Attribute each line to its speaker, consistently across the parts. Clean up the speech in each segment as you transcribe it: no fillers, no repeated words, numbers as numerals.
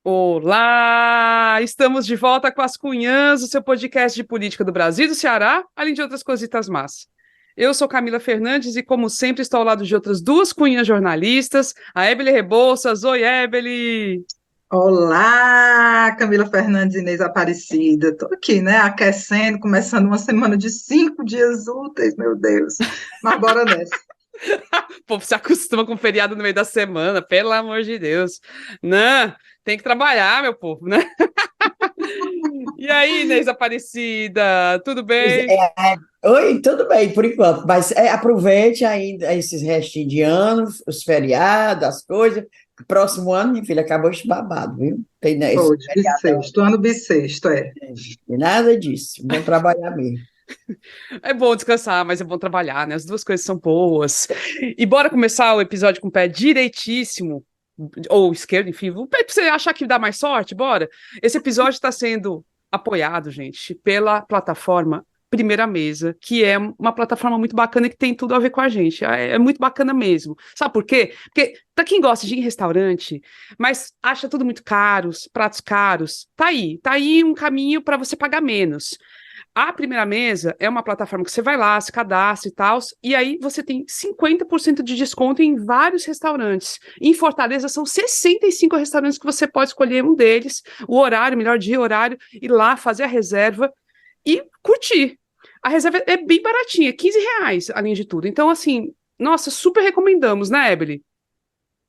Speaker 1: Olá! Estamos de volta com as Cunhãs, o seu podcast de política do Brasil e do Ceará, além de outras cositas más. Eu sou Camila Fernandes e, como sempre, estou ao lado de outras duas cunhãs jornalistas, a Ebele Rebouças. Oi, Ebele!
Speaker 2: Olá, Camila Fernandes e Inês Aparecida. Estou aqui, né, aquecendo, começando uma semana de 5 dias úteis, meu Deus. Mas bora nessa.
Speaker 1: O povo se acostuma com feriado no meio da semana, pelo amor de Deus. Não, tem que trabalhar, meu povo, né? E aí, Inês Aparecida, tudo
Speaker 3: Pois
Speaker 1: bem?
Speaker 3: é, oi, tudo bem por enquanto, mas aproveite ainda esses restinhos de anos, os feriados, as coisas. Próximo ano, minha filha, acabou esse babado, viu? Tem, né, esse
Speaker 2: Hoje,
Speaker 3: feriadão,
Speaker 2: bissexto, ano bissexto, é.
Speaker 3: tem nada disso, vamos trabalhar mesmo.
Speaker 1: É bom descansar, mas é bom trabalhar, né? As duas coisas são boas. E bora começar o episódio com o pé direitíssimo, ou esquerdo, enfim, o pé pra você achar que dá mais sorte, bora. Esse episódio está sendo apoiado, gente, pela plataforma Primeira Mesa, que é uma plataforma muito bacana e que tem tudo a ver com a gente. É muito bacana mesmo. Sabe por quê? Porque para quem gosta de ir em restaurante, mas acha tudo muito caros, pratos caros, tá aí um caminho para você pagar menos. A Primeira Mesa é uma plataforma que você vai lá, se cadastra e tal, e aí você tem 50% de desconto em vários restaurantes. Em Fortaleza são 65 restaurantes que você pode escolher um deles, o horário, melhor dia, horário, ir lá fazer a reserva e curtir. A reserva é bem baratinha, R$ 15, além de tudo. Então, assim, nossa, super recomendamos, né, Ebele?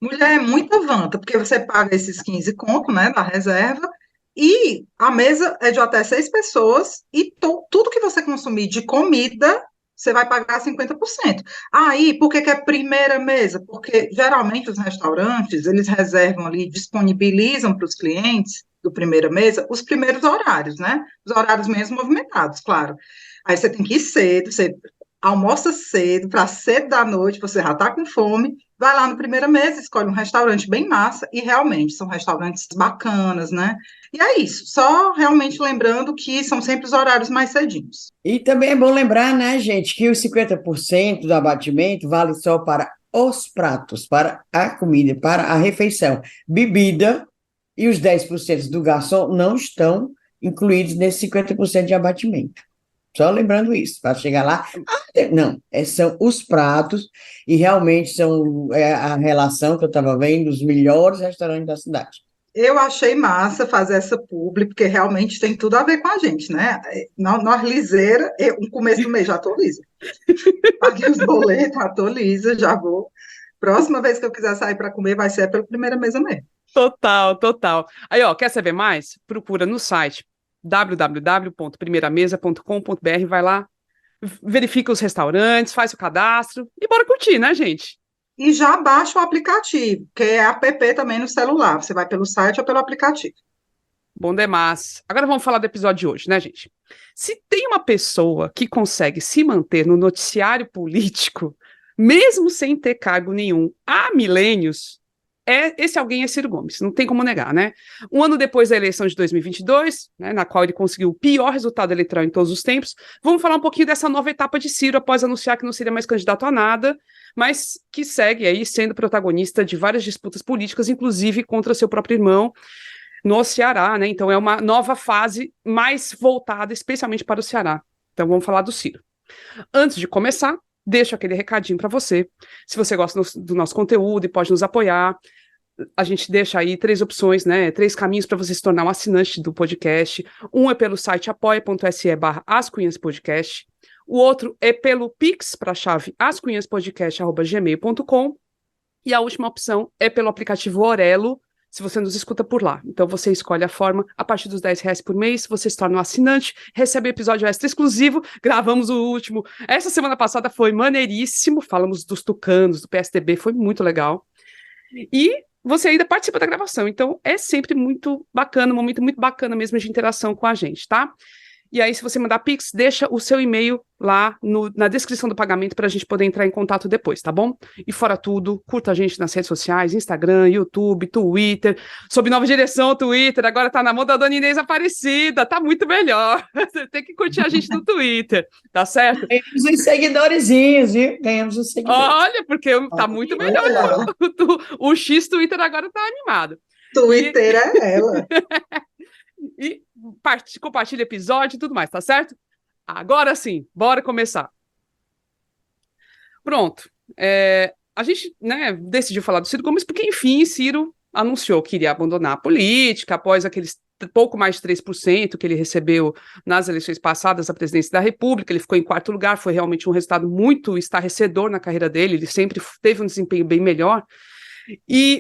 Speaker 2: Mulher é muita vanta, porque você paga esses 15 conto, né, da reserva, e a mesa é de até 6 pessoas, e tudo que você consumir de comida, você vai pagar 50%. Aí, por que que é primeira mesa? Porque geralmente os restaurantes, eles reservam ali, disponibilizam para os clientes do primeira mesa os primeiros horários, né? Os horários menos movimentados, claro. Aí você tem que ir cedo, você almoça cedo, para cedo da noite, você já está com fome, vai lá no primeira mesa, escolhe um restaurante bem massa, e realmente são restaurantes bacanas, né? E é isso, só realmente lembrando que são sempre os horários mais cedinhos.
Speaker 3: E também é bom lembrar, né, gente, que os 50% do abatimento vale só para os pratos, para a comida, para a refeição. Bebida e os 10% do garçom não estão incluídos nesse 50% de abatimento. Só lembrando isso, para chegar lá. Não, são os pratos, e realmente são a relação que eu estava vendo, os melhores restaurantes da cidade.
Speaker 2: Eu achei massa fazer essa publi, porque realmente tem tudo a ver com a gente, né? Nós liseira, no começo do mês já estou lisa. Paguei os boletos, já estou lisa, já vou. Próxima vez que eu quiser sair para comer, vai ser pela primeira mesa mesmo.
Speaker 1: Total, total. Aí, ó, quer saber mais? Procura no site www.primeiramesa.com.br, vai lá, verifica os restaurantes, faz o cadastro e bora curtir, né, gente?
Speaker 2: E já baixa o aplicativo, que é app também no celular. Você vai pelo site ou pelo aplicativo.
Speaker 1: Bom demais. Agora vamos falar do episódio de hoje, né, gente? Se tem uma pessoa que consegue se manter no noticiário político, mesmo sem ter cargo nenhum, há milênios, esse alguém é Ciro Gomes, não tem como negar, né? Um ano depois da eleição de 2022, né, na qual ele conseguiu o pior resultado eleitoral em todos os tempos, vamos falar um pouquinho dessa nova etapa de Ciro, após anunciar que não seria mais candidato a nada, mas que segue aí sendo protagonista de várias disputas políticas, inclusive contra seu próprio irmão, no Ceará, né? Então é uma nova fase mais voltada especialmente para o Ceará. Então vamos falar do Ciro. Antes de começar, deixo aquele recadinho para você. Se você gosta do nosso conteúdo e pode nos apoiar, a gente deixa aí 3 opções, né? 3 caminhos para você se tornar um assinante do podcast. Um é pelo site apoia.se/ascunhaspodcast. O outro é pelo Pix para a chave ascunhaspodcast@gmail.com. E a última opção é pelo aplicativo Orelo, se você nos escuta por lá. Então você escolhe a forma, a partir dos R$ 10 por mês, você se torna um assinante, recebe episódio extra exclusivo, gravamos o último. Essa semana passada foi maneiríssimo, falamos dos tucanos, do PSDB, foi muito legal. E você ainda participa da gravação, então é sempre muito bacana, um momento muito bacana mesmo de interação com a gente, tá? E aí, se você mandar Pix, deixa o seu e-mail lá na descrição do pagamento para a gente poder entrar em contato depois, tá bom? E fora tudo, curta a gente nas redes sociais, Instagram, YouTube, Twitter, sob nova direção o Twitter, agora tá na mão da Dona Inês Aparecida, tá muito melhor. Você tem que curtir a gente no Twitter, tá certo?
Speaker 3: Ganhamos uns seguidorzinhos, viu? Ganhamos uns seguidores.
Speaker 1: Olha, porque tá muito melhor.
Speaker 2: Olha lá.
Speaker 1: O X Twitter agora tá animado.
Speaker 2: Twitter é ela.
Speaker 1: E compartilha episódio e tudo mais, tá certo? Agora sim, bora começar. Pronto. A gente, né, decidiu falar do Ciro Gomes porque, enfim, Ciro anunciou que iria abandonar a política após aqueles pouco mais de 3% que ele recebeu nas eleições passadas à presidência da República. Ele ficou em quarto lugar, foi realmente um resultado muito estarrecedor na carreira dele, ele sempre teve um desempenho bem melhor.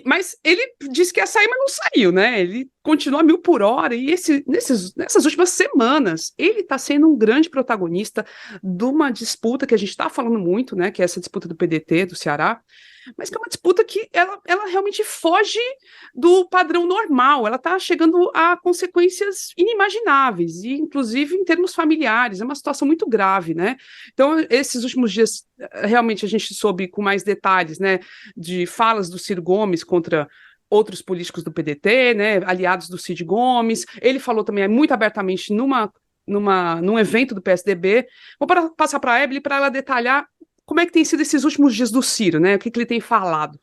Speaker 1: Mas ele disse que ia sair, mas não saiu, né? Ele continua a 1.000 por hora, e nessas últimas semanas, ele está sendo um grande protagonista de uma disputa que a gente está falando muito, né? Que é essa disputa do PDT, do Ceará, mas que é uma disputa que ela realmente foge do padrão normal, ela está chegando a consequências inimagináveis, e inclusive em termos familiares, é uma situação muito grave, né? Então, esses últimos dias, realmente a gente soube com mais detalhes, né, de falas do Ciro Gomes contra outros políticos do PDT, né, aliados do Cid Gomes. Ele falou também muito abertamente num evento do PSDB. Vou passar para a Ebele para ela detalhar como é que tem sido esses últimos dias do Ciro, né? O que ele tem falado?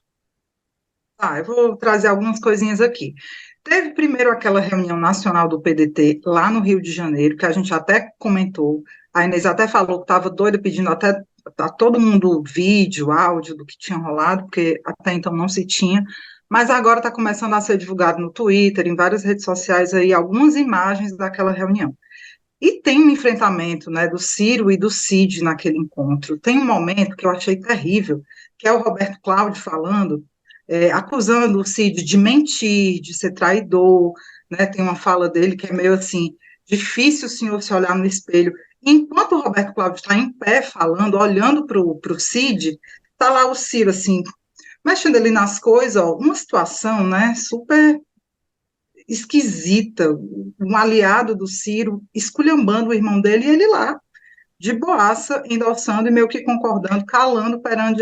Speaker 2: Eu vou trazer algumas coisinhas aqui. Teve primeiro aquela reunião nacional do PDT lá no Rio de Janeiro, que a gente até comentou. A Inês até falou que estava doida, pedindo até a todo mundo vídeo, áudio do que tinha rolado, porque até então não se tinha. Mas agora está começando a ser divulgado no Twitter, em várias redes sociais aí, algumas imagens daquela reunião. E tem um enfrentamento, né, do Ciro e do Cid naquele encontro. Tem um momento que eu achei terrível, que é o Roberto Cláudio falando, acusando o Cid de mentir, de ser traidor, né? Tem uma fala dele que é meio assim, difícil o senhor se olhar no espelho. Enquanto o Roberto Cláudio está em pé falando, olhando para o Cid, está lá o Ciro assim, mexendo ali nas coisas, ó, uma situação, né, super esquisita, um aliado do Ciro esculhambando o irmão dele e ele lá, de boaça, endossando e meio que concordando, calando perante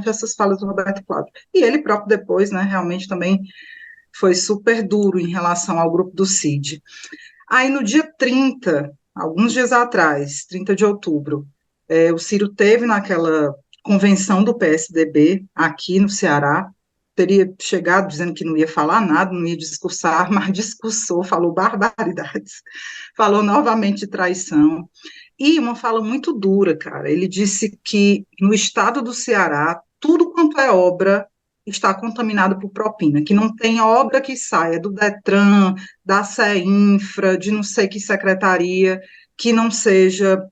Speaker 2: essas falas do Roberto Cláudio. E ele próprio depois, né, realmente também foi super duro em relação ao grupo do Cid. Aí no dia 30, alguns dias atrás, 30 de outubro, o Ciro teve naquela convenção do PSDB aqui no Ceará, teria chegado dizendo que não ia falar nada, não ia discursar, mas discursou, falou barbaridades, falou novamente de traição, e uma fala muito dura, cara. Ele disse que no estado do Ceará, tudo quanto é obra está contaminado por propina, que não tem obra que saia do Detran, da CEINFRA, de não sei que secretaria, que não seja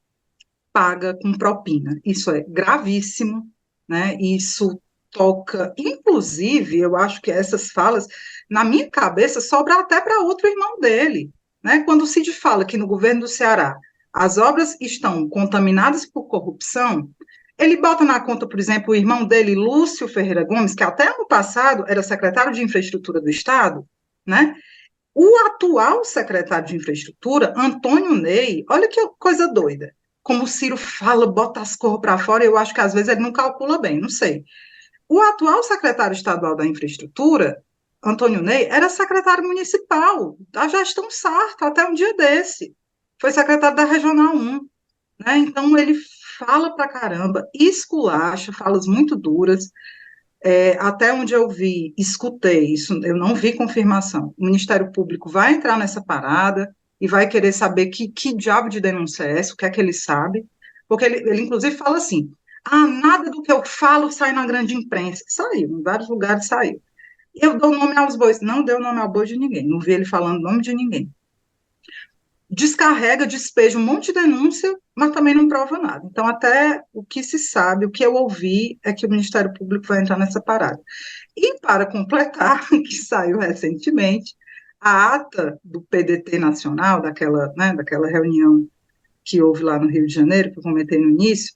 Speaker 2: paga com propina. Isso é gravíssimo, né? Isso toca, inclusive, eu acho que essas falas, na minha cabeça, sobra até para outro irmão dele, né? Quando o Cid fala que no governo do Ceará as obras estão contaminadas por corrupção, ele bota na conta, por exemplo, o irmão dele, Lúcio Ferreira Gomes, que até ano passado era secretário de Infraestrutura do Estado, né? O atual secretário de Infraestrutura, Antônio Ney, olha que coisa doida. Como o Ciro fala, bota as cores para fora, eu acho que às vezes ele não calcula bem, não sei. O atual secretário estadual da Infraestrutura, Antônio Ney, era secretário municipal da gestão Sarto até um dia desse. Foi secretário da Regional 1. Né? Então, ele fala pra caramba, esculacha, falas muito duras. Até onde eu vi, escutei, isso eu não vi confirmação. O Ministério Público vai entrar nessa parada e vai querer saber que diabo de denúncia é essa, o que é que ele sabe, porque ele inclusive fala assim, nada do que eu falo sai na grande imprensa. Saiu, em vários lugares saiu. Eu dou nome aos bois, não deu nome ao boi de ninguém, não vi ele falando nome de ninguém. Descarrega, despeja um monte de denúncia, mas também não prova nada. Então, até o que se sabe, o que eu ouvi, é que o Ministério Público vai entrar nessa parada. E, para completar, que saiu recentemente, a ata do PDT Nacional, daquela reunião que houve lá no Rio de Janeiro, que eu comentei no início,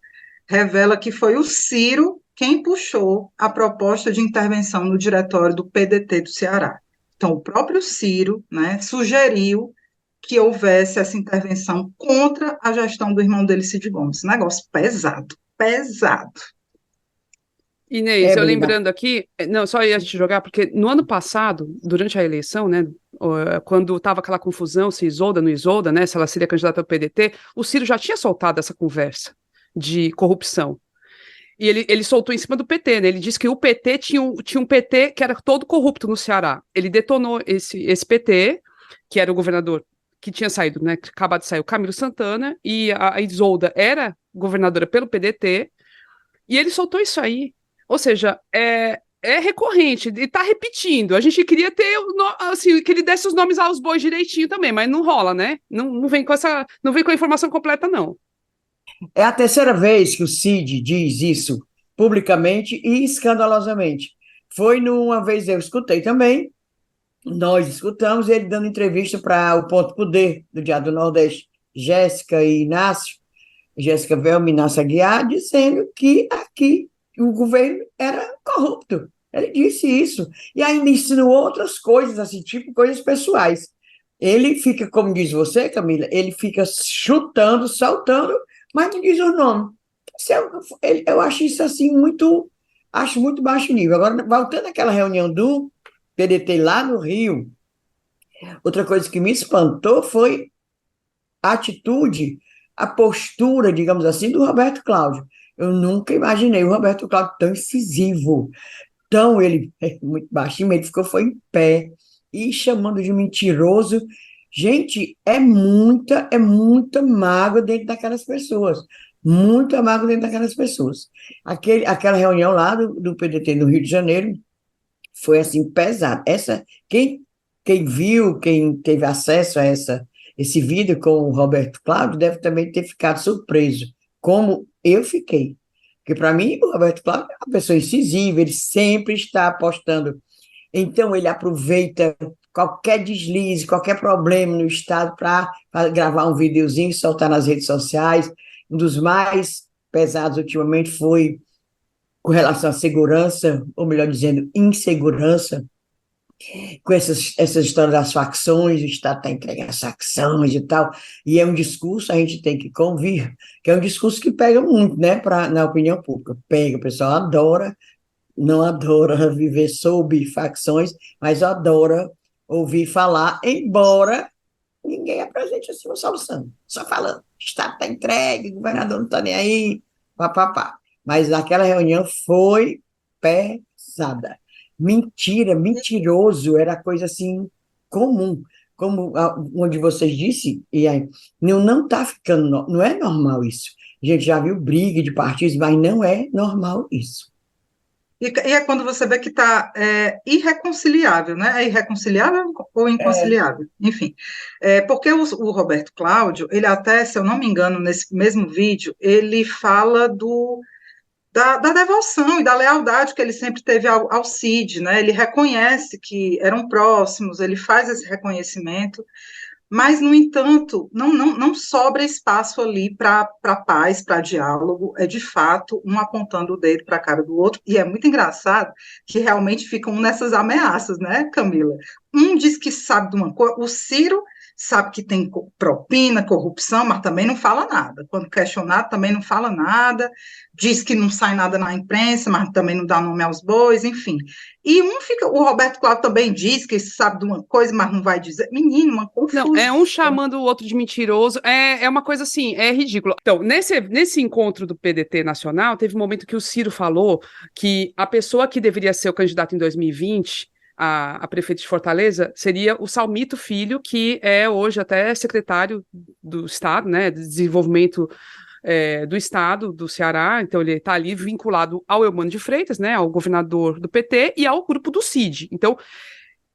Speaker 2: revela que foi o Ciro quem puxou a proposta de intervenção no diretório do PDT do Ceará. Então, o próprio Ciro, né, sugeriu que houvesse essa intervenção contra a gestão do irmão dele, Cid Gomes. Negócio pesado, pesado.
Speaker 1: Inês, eu lembrando aqui, não, só ia a gente jogar, porque no ano passado, durante a eleição, né, quando estava aquela confusão, se Isolda, não Isolda, né, se ela seria candidata ao PDT, o Ciro já tinha soltado essa conversa de corrupção. E ele soltou em cima do PT, né? Ele disse que o PT tinha um PT que era todo corrupto no Ceará. Ele detonou esse PT, que era o governador que tinha saído, né? Que acabado de sair, o Camilo Santana, e a Isolda era governadora pelo PDT, e ele soltou isso aí. Ou seja, é recorrente, e tá repetindo. A gente queria ter, assim, que ele desse os nomes aos bois direitinho também, mas não rola, né? Não vem com não vem com a informação completa, não.
Speaker 3: É a terceira vez que o Cid diz isso publicamente e escandalosamente. Foi numa vez, eu escutei também, nós escutamos ele dando entrevista para o Ponto Poder, do Diário do Nordeste, Jéssica e Inácio, Jéssica Velma e Inácio Aguiar, dizendo que aqui o governo era corrupto. Ele disse isso. E ainda ensinou outras coisas, assim, tipo coisas pessoais. Ele fica, como diz você, Camila, ele fica chutando, saltando, mas não diz o nome. Eu acho isso assim acho muito baixo nível. Agora, voltando àquela reunião do PDT lá no Rio, outra coisa que me espantou foi a atitude, a postura, digamos assim, do Roberto Cláudio. Eu nunca imaginei o Roberto Cláudio tão incisivo, tão ele, muito baixinho, ele foi em pé, e chamando de mentiroso. Gente, é muita mágoa dentro daquelas pessoas. Muita mágoa dentro daquelas pessoas. Aquela reunião lá do PDT no Rio de Janeiro foi assim, pesada. Quem viu, quem teve acesso a esse vídeo com o Roberto Cláudio, deve também ter ficado surpreso, como eu fiquei. Porque, para mim, o Roberto Cláudio é uma pessoa incisiva, ele sempre está apostando. Então, ele aproveita qualquer deslize, qualquer problema no Estado para gravar um videozinho e soltar nas redes sociais. Um dos mais pesados ultimamente foi com relação à segurança, ou melhor dizendo, insegurança, com essa história das facções, o Estado está entregando as facções e tal, e é um discurso, a gente tem que convir, que é um discurso que pega muito, né, na opinião pública, pega, o pessoal adora, não adora viver sob facções, mas adora ouvir falar, embora ninguém apresente assim uma solução, só falando, o Estado está entregue, o governador não está nem aí, papapá. Mas naquela reunião foi pesada. Mentira, mentiroso, era coisa assim comum. Como um de vocês disse, e aí, não está ficando, não é normal isso. A gente já viu briga de partidos, mas não é normal isso.
Speaker 2: E é quando você vê que está irreconciliável, né? É irreconciliável ou inconciliável? Enfim, porque o Roberto Cláudio, ele até, se eu não me engano, nesse mesmo vídeo, ele fala da devoção e da lealdade que ele sempre teve ao Cid, né? Ele reconhece que eram próximos, ele faz esse reconhecimento, mas, no entanto, não sobra espaço ali para paz, para diálogo, é de fato um apontando o dedo para a cara do outro, e é muito engraçado que realmente ficam nessas ameaças, né, Camila? Um diz que sabe de uma coisa, o Ciro sabe que tem propina, corrupção, mas também não fala nada. Quando questionado, também não fala nada, diz que não sai nada na imprensa, mas também não dá nome aos bois, enfim. E o Roberto Cláudio também diz que sabe de uma coisa, mas não vai dizer. Menino, uma confusão.
Speaker 1: Não, é um chamando o outro de mentiroso, é uma coisa assim, é ridículo. Então, nesse encontro do PDT nacional, teve um momento que o Ciro falou que a pessoa que deveria ser o candidato em 2020 a prefeito de Fortaleza seria o Salmito Filho, que é hoje até secretário do Estado, né, de Desenvolvimento do Estado, do Ceará, então ele está ali vinculado ao Eumano de Freitas, né, ao governador do PT e ao grupo do Cid. Então,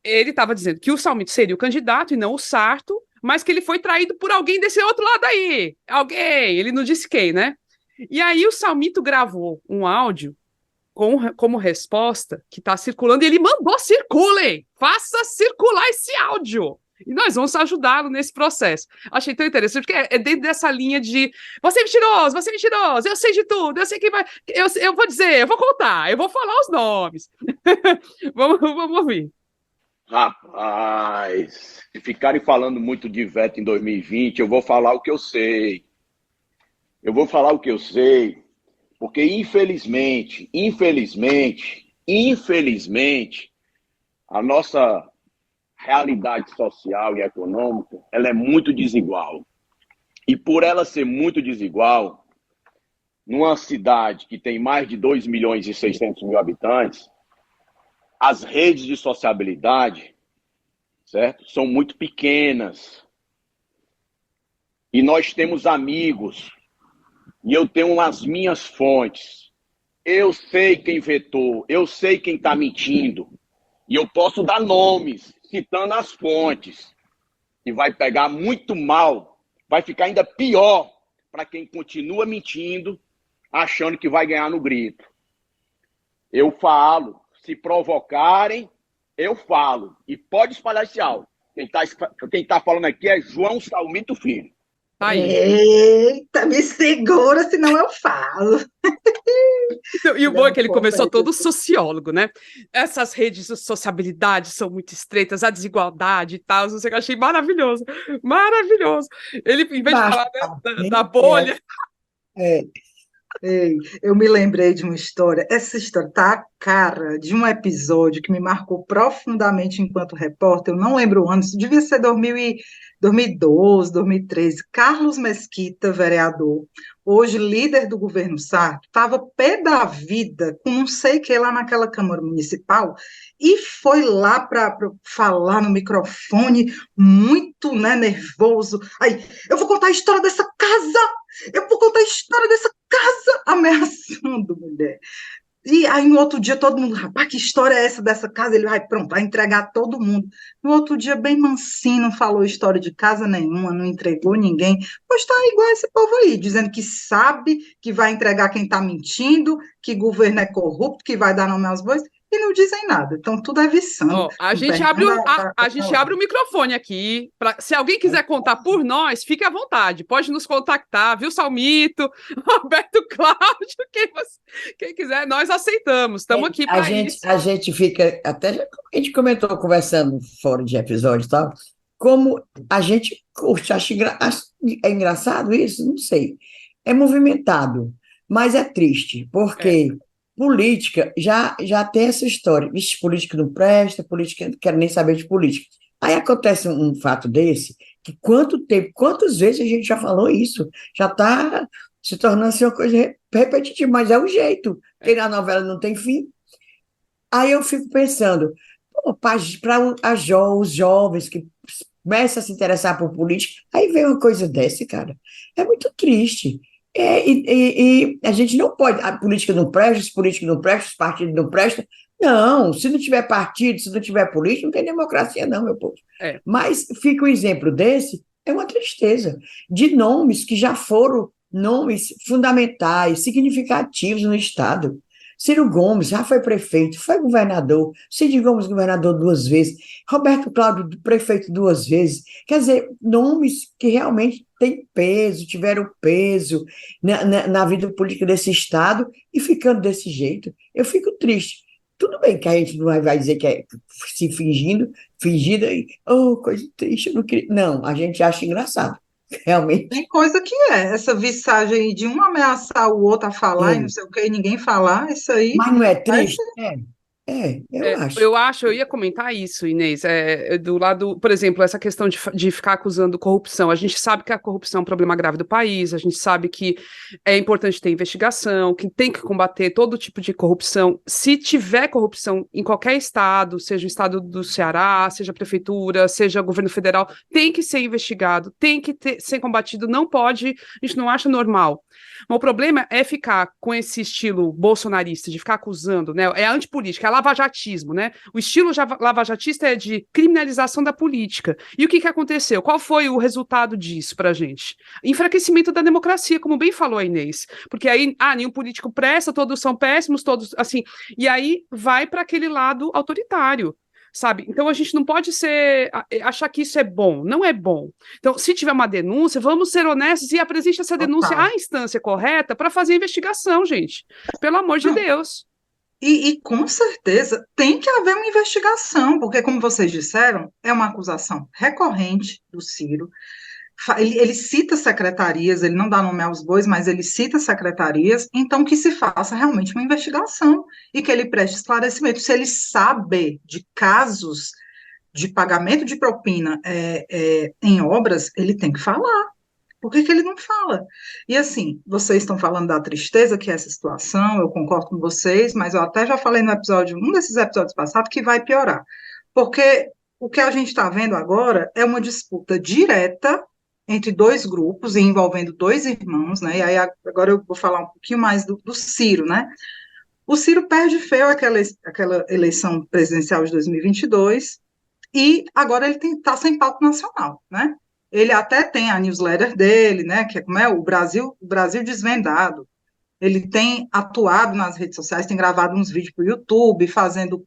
Speaker 1: ele estava dizendo que o Salmito seria o candidato e não o Sarto, mas que ele foi traído por alguém desse outro lado aí. Alguém, ele não disse quem, né? E aí o Salmito gravou um áudio como resposta que está circulando e ele mandou circulem, faça circular esse áudio. E nós vamos ajudá-lo nesse processo. Achei tão interessante, porque é dentro dessa linha de você é mentiroso, eu sei de tudo, eu sei quem vai. Eu vou dizer, eu vou contar, eu vou falar os nomes. vamos ouvir.
Speaker 4: Rapaz, se ficarem falando muito de veto em 2020, eu vou falar o que eu sei. Eu vou falar o que eu sei, porque infelizmente, a nossa realidade social e econômica, ela é muito desigual. E por ela ser muito desigual, numa cidade que tem mais de 2 milhões e 600 mil habitantes, as redes de sociabilidade, certo? São muito pequenas. E nós temos amigos, e eu tenho as minhas fontes. Eu sei quem vetou, eu sei quem está mentindo. E eu posso dar nomes, citando as fontes. E vai pegar muito mal, vai ficar ainda pior para quem continua mentindo, achando que vai ganhar no grito. Eu falo, se provocarem, eu falo. E pode espalhar esse áudio. Quem tá falando aqui é João Salmito Filho.
Speaker 1: Tá aí.
Speaker 2: Eita, me segura, senão eu falo.
Speaker 1: Então, e o bom é que ele começou todo sociólogo, né? Essas redes de sociabilidade são muito estreitas, a desigualdade e tal, não sei o que, eu achei maravilhoso, maravilhoso. Ele, em vez de falar, né, da bolha...
Speaker 2: Ei, eu me lembrei de uma história. Essa história tá a cara de um episódio que me marcou profundamente enquanto repórter. Eu não lembro o ano, isso devia ser 2012, 2013. Carlos Mesquita, vereador, hoje líder do governo Sarto, estava pé da vida com não sei o que lá naquela Câmara Municipal e foi lá para falar no microfone, muito, né, nervoso. Aí, eu vou contar a história dessa casa! Eu vou contar a história dessa casa, ameaçando mulher. E aí, no outro dia, todo mundo, rapaz, que história é essa dessa casa? Ele vai, pronto, vai entregar todo mundo. No outro dia, bem mansinho, não falou história de casa nenhuma, não entregou ninguém. Pois tá igual esse povo aí, dizendo que sabe que vai entregar quem está mentindo, que governo é corrupto, que vai dar nome aos bois, e não dizem nada. Então, tudo é viçando.
Speaker 1: A gente abre o microfone aqui. Se alguém quiser contar por nós, fique à vontade. Pode nos contactar, viu, Salmito, Roberto Cláudio, quem quiser, nós aceitamos. Estamos aqui para isso.
Speaker 3: A gente fica, até a gente comentou conversando fora de episódio e tal, como a gente curte, é engraçado isso? Não sei. É movimentado, mas é triste, porque política já tem essa história. Vixe, política não presta, política não quero nem saber de política. Aí acontece um fato desse, que quantas vezes a gente já falou isso? Já está se tornando assim, uma coisa repetitiva, mas é o jeito, porque a novela não tem fim. Aí eu fico pensando, para os jovens que começam a se interessar por política, aí vem uma coisa dessa, cara. É muito triste. E a gente não pode, a política não presta, os políticos não prestam, os partidos não prestam. Não, se não tiver partido, se não tiver política, não tem democracia não, meu povo. Mas fica um exemplo desse, é uma tristeza, de nomes que já foram nomes fundamentais, significativos no Estado. Ciro Gomes já foi prefeito, foi governador, Cid Gomes governador 2 vezes, Roberto Cláudio prefeito 2 vezes, quer dizer, nomes que realmente têm peso, tiveram peso na vida política desse Estado e ficando desse jeito, eu fico triste. Tudo bem que a gente não vai dizer que é se fingindo, coisa triste, eu não queria. Não, a gente acha engraçado. Realmente.
Speaker 2: Tem coisa que essa viçagem de um ameaçar o outro a falar e não sei o que, e ninguém falar, isso aí.
Speaker 3: Mas não é triste? Eu acho.
Speaker 1: Eu ia comentar isso, Inês, do lado, por exemplo, essa questão de ficar acusando corrupção. A gente sabe que a corrupção é um problema grave do país, a gente sabe que é importante ter investigação, que tem que combater todo tipo de corrupção. Se tiver corrupção em qualquer estado, seja o estado do Ceará, seja a prefeitura, seja o governo federal, tem que ser investigado, tem que ser combatido, não pode, a gente não acha normal. Mas o problema é ficar com esse estilo bolsonarista, de ficar acusando, né? É a antipolítica, é lavajatismo, né? O estilo lavajatista é de criminalização da política. E o que aconteceu? Qual foi o resultado disso pra gente? Enfraquecimento da democracia, como bem falou a Inês. Porque aí, nenhum político presta, todos são péssimos, todos, assim... E aí vai para aquele lado autoritário. Sabe? Então a gente não pode achar que isso é bom, não é bom. Então, se tiver uma denúncia, vamos ser honestos e apresente essa denúncia à instância correta para fazer a investigação, gente. Pelo amor de Deus.
Speaker 2: E com certeza tem que haver uma investigação, porque, como vocês disseram, é uma acusação recorrente do Ciro. Ele cita secretarias, ele não dá nome aos bois, mas ele cita secretarias, então que se faça realmente uma investigação e que ele preste esclarecimento. Se ele sabe de casos de pagamento de propina em obras, ele tem que falar, Por que que ele não fala? E assim, vocês estão falando da tristeza que é essa situação, eu concordo com vocês, mas eu até já falei no episódio, um desses episódios passados, que vai piorar. Porque o que a gente está vendo agora é uma disputa direta entre dois grupos, e envolvendo dois irmãos, né? E aí agora eu vou falar um pouquinho mais do Ciro, né? O Ciro perde feio aquela eleição presidencial de 2022, e agora ele está sem palco nacional, né? Ele até tem a newsletter dele, né? Que é como é o Brasil Desvendado. Ele tem atuado nas redes sociais, tem gravado uns vídeos para o YouTube, fazendo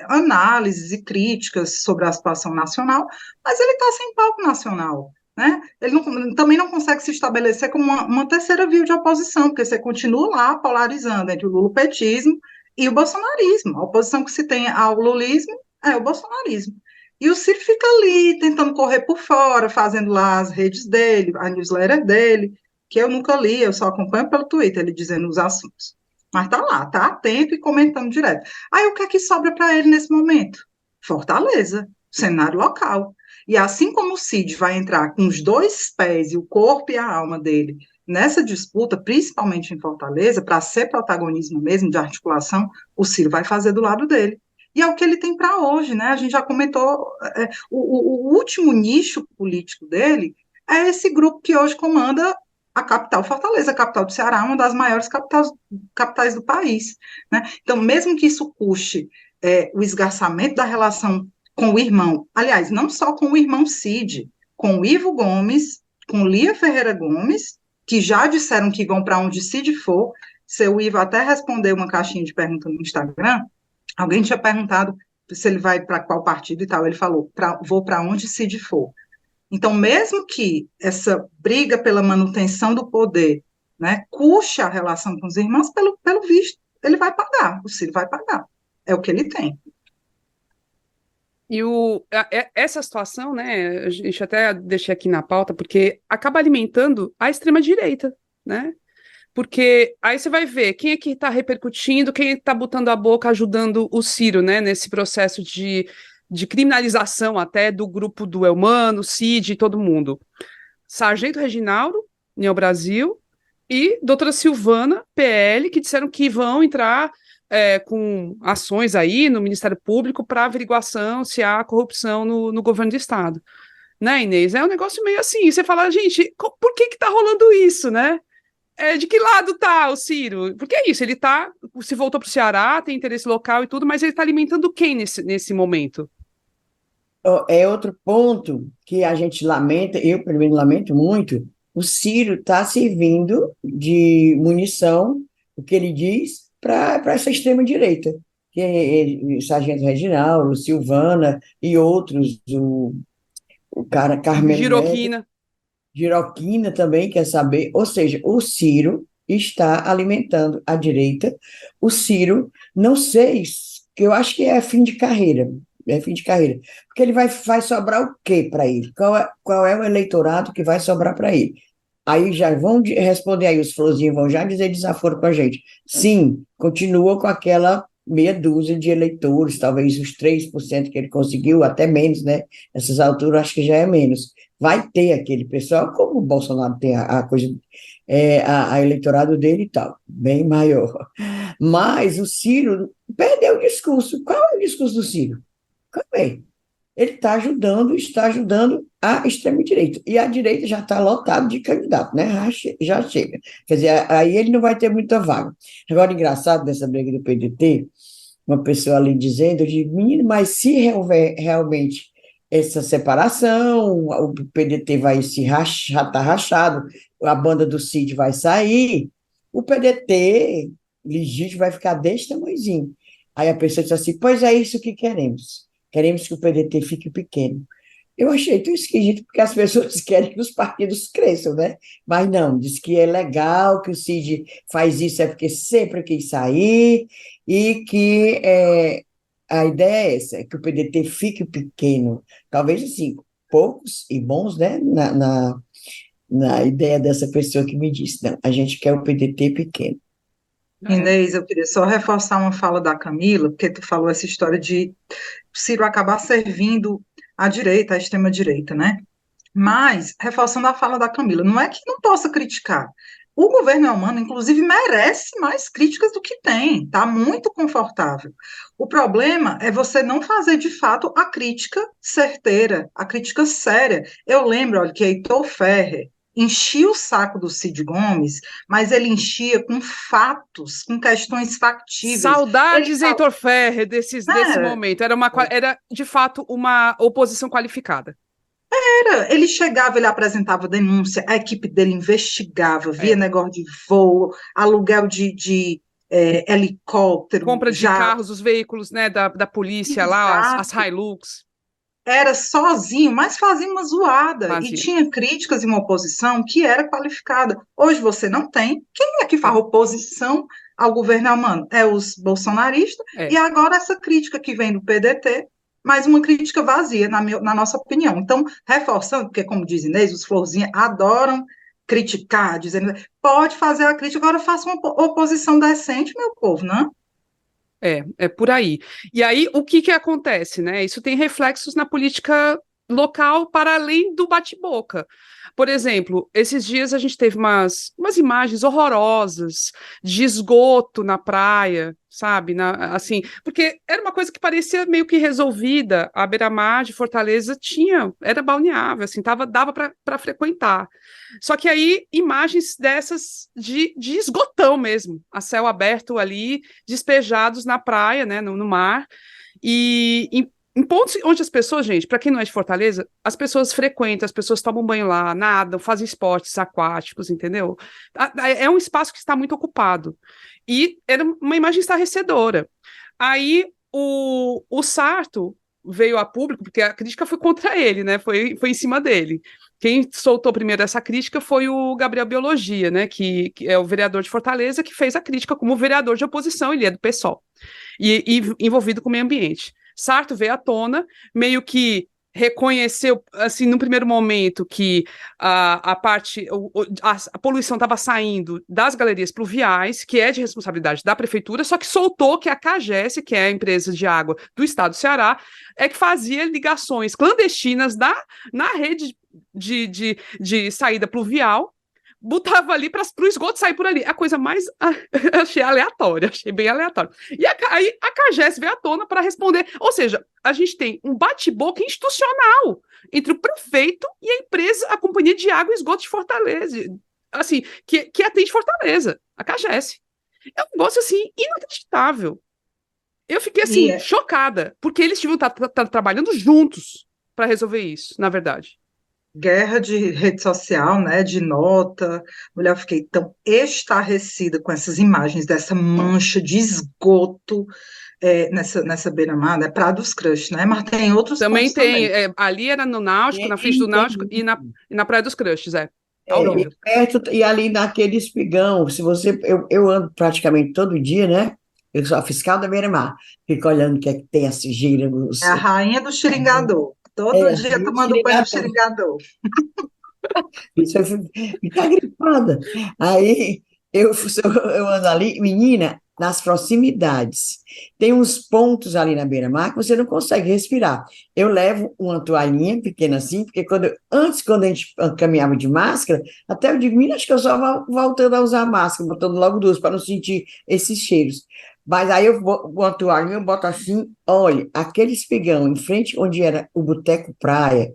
Speaker 2: análises e críticas sobre a situação nacional, mas ele está sem palco nacional, né? Ele também não consegue se estabelecer como uma terceira via de oposição, porque você continua lá polarizando entre o lulopetismo e o bolsonarismo. A oposição que se tem ao lulismo é o bolsonarismo. E o Ciro fica ali, tentando correr por fora, fazendo lá as redes dele, a newsletter dele, que eu nunca li, eu só acompanho pelo Twitter, ele dizendo os assuntos. Mas tá lá, tá atento e comentando direto. Aí o que é que sobra para ele nesse momento? Fortaleza, cenário local. E assim como o Cid vai entrar com os dois pés e o corpo e a alma dele nessa disputa, principalmente em Fortaleza, para ser protagonismo mesmo de articulação, o Ciro vai fazer do lado dele. E é o que ele tem para hoje, né? A gente já comentou, o último nicho político dele é esse grupo que hoje comanda a capital Fortaleza, a capital do Ceará, uma das maiores capitais do país, né? Então, mesmo que isso custe o esgarçamento da relação com o irmão, aliás, não só com o irmão Cid, com o Ivo Gomes, com Lia Ferreira Gomes, que já disseram que vão para onde Cid for. Seu Ivo até respondeu uma caixinha de pergunta no Instagram. Alguém tinha perguntado se ele vai para qual partido e tal. Ele falou: vou para onde Cid for. Então, mesmo que essa briga pela manutenção do poder, né, custe a relação com os irmãos, pelo visto, ele vai pagar, o Ciro vai pagar. É o que ele tem.
Speaker 1: E essa situação, né, a gente até deixei aqui na pauta, porque acaba alimentando a extrema-direita, né? Porque aí você vai ver quem é que está repercutindo, quem está botando a boca, ajudando o Ciro, né, nesse processo de criminalização até do grupo do Elmano, Cid e todo mundo. Sargento Reginaldo, Neo Brasil, e doutora Silvana, PL, que disseram que vão entrar com ações aí no Ministério Público para averiguação se há corrupção no governo do Estado. Né, Inês? É um negócio meio assim, você fala, gente, por que que tá rolando isso, né? De que lado tá o Ciro? Porque é isso, ele se voltou para o Ceará, tem interesse local e tudo, mas ele está alimentando quem nesse momento?
Speaker 3: É outro ponto que a gente lamenta, eu primeiro lamento muito, o Ciro está servindo de munição, o que ele diz, para essa extrema-direita, que é o Sargento Reginaldo, Silvana e outros, o cara Carmelo Neto,
Speaker 1: Giroquina.
Speaker 3: Giroquina também quer saber, ou seja, o Ciro está alimentando a direita, o Ciro, não sei, que eu acho que é fim de carreira, porque ele vai sobrar o quê para ele? Qual é o eleitorado que vai sobrar para ele? Aí já vão responder aí, os florzinhos vão já dizer desaforo com a gente. Sim, continua com aquela meia dúzia de eleitores, talvez os 3% que ele conseguiu, até menos, né? Nessas alturas, acho que já é menos. Vai ter aquele pessoal, como o Bolsonaro tem a coisa, a eleitorado dele e tal, bem maior. Mas o Ciro perdeu o discurso. Qual é o discurso do Ciro? Qual é? Ele está ajudando a extrema-direita. E a direita já está lotada de candidato, né? Já chega. Quer dizer, aí ele não vai ter muita vaga. Agora, engraçado dessa briga do PDT, uma pessoa ali dizendo, eu digo, menino, mas se houver realmente essa separação, o PDT vai já está rachado, a banda do Cid vai sair, o PDT legítimo vai ficar desse tamanhozinho. Aí a pessoa diz assim, pois é isso que queremos. Queremos que o PDT fique pequeno. Eu achei tão esquisito, porque as pessoas querem que os partidos cresçam, né? Mas não, diz que é legal, que o Cid faz isso é porque sempre quis sair, e que a ideia é essa, é que o PDT fique pequeno. Talvez, assim, poucos e bons, né? Na ideia dessa pessoa que me disse, não, a gente quer o PDT pequeno.
Speaker 2: Inês, eu queria só reforçar uma fala da Camila, porque tu falou essa história de Ciro acabar servindo à direita, à extrema-direita, né? Mas, reforçando a fala da Camila, não é que não possa criticar. O governo Elmano, inclusive, merece mais críticas do que tem, está muito confortável. O problema é você não fazer, de fato, a crítica certeira, a crítica séria. Eu lembro, olha, que Heitor Ferrer enchia o saco do Cid Gomes, mas ele enchia com fatos, com questões factíveis. Ele
Speaker 1: Saudades,
Speaker 2: fala,
Speaker 1: Heitor Ferrer, desse
Speaker 2: era,
Speaker 1: momento. Era, de fato, uma oposição qualificada.
Speaker 2: ele chegava, ele apresentava denúncia, a equipe dele investigava, via
Speaker 1: É.
Speaker 2: negócio de voo, aluguel de helicóptero,
Speaker 1: Compra de
Speaker 2: já,
Speaker 1: carros, os veículos, né, da polícia lá, as
Speaker 2: exato,
Speaker 1: Hilux,
Speaker 2: era sozinho, mas fazia uma zoada, e
Speaker 1: fazia.
Speaker 2: tinha críticas e uma oposição que era qualificada. Hoje você não tem. Quem é que faz
Speaker 1: É,
Speaker 2: oposição ao governo humano? É os bolsonaristas, e
Speaker 1: é.
Speaker 2: agora essa crítica que vem do PDT, mas uma crítica vazia, na nossa opinião. Então, reforçando, porque, como diz Inês, os florzinhas adoram criticar, dizendo, pode fazer a crítica, agora faça uma oposição decente, meu povo, não?
Speaker 1: É por aí. E aí, o que acontece, né? Isso tem reflexos na política local para além do bate-boca. Por exemplo, esses dias a gente teve umas imagens horrorosas de esgoto na praia, sabe? Assim, porque era uma coisa que parecia meio que resolvida. A beira-mar de Fortaleza era balneável, assim, dava para frequentar. Só que aí, imagens dessas de esgotão mesmo, a céu aberto ali, despejados na praia, né, no mar, e em pontos onde as pessoas, gente, para quem não é de Fortaleza, as pessoas frequentam, as pessoas tomam banho lá, nadam, fazem esportes aquáticos, entendeu? É um espaço que está muito ocupado. E era uma imagem estarrecedora. Aí o Sarto veio a público, porque a crítica foi contra ele, né? Foi em cima dele. Quem soltou primeiro essa crítica foi o Gabriel Biologia, né? Que é o vereador de Fortaleza, que fez a crítica como vereador de oposição, ele é do PSOL, e envolvido com o meio ambiente. Sarto veio à tona, meio que reconheceu, assim, no primeiro momento, que a poluição estava saindo das galerias pluviais, que é de responsabilidade da prefeitura, só que soltou que a CAGES, que é a empresa de água do estado do Ceará, é que fazia ligações clandestinas na rede de saída pluvial, botava ali para o esgoto sair por ali. A coisa mais achei aleatória, achei bem aleatório. E aí a CAGES veio à tona para responder. Ou seja, a gente tem um bate-boca institucional entre o prefeito e a empresa, a Companhia de Água e Esgoto de Fortaleza, assim, que atende Fortaleza, a CAGES. É um negócio assim inacreditável. Eu fiquei
Speaker 2: E
Speaker 1: assim chocada, porque eles deviam estar trabalhando juntos para resolver isso, na verdade.
Speaker 2: guerra de rede social, né, de nota. Mulher, eu fiquei tão estarrecida com essas imagens dessa mancha de esgoto nessa beira-mar, né, Praia dos Crush, né, mas tem outros
Speaker 1: Também
Speaker 2: pontos
Speaker 1: tem,
Speaker 2: também.
Speaker 1: ali era no Náutico, na frente do Náutico e na Praia dos Crushes, tá
Speaker 2: Pronto.
Speaker 1: horrível.
Speaker 3: E ali naquele espigão, se você, eu ando praticamente todo dia, né? Eu sou a fiscal da Beira-Mar, fico olhando o que é que tem a sujeira
Speaker 2: É a rainha do xiringador, todo dia
Speaker 3: aí eu
Speaker 2: tomando
Speaker 3: tirei
Speaker 2: banho
Speaker 3: a
Speaker 2: no xiringador.
Speaker 3: isso fica gripada. Aí eu ando ali, menina, nas proximidades. Tem uns pontos ali na beira-mar que você não consegue respirar. Eu levo uma toalhinha pequena assim, porque quando a gente caminhava de máscara, até eu digo, menina, acho que eu só vou voltando a usar máscara, botando logo duas, para não sentir esses cheiros. Mas aí eu boto uma toalhinha, eu boto assim, olha, aquele espigão em frente onde era o Boteco Praia,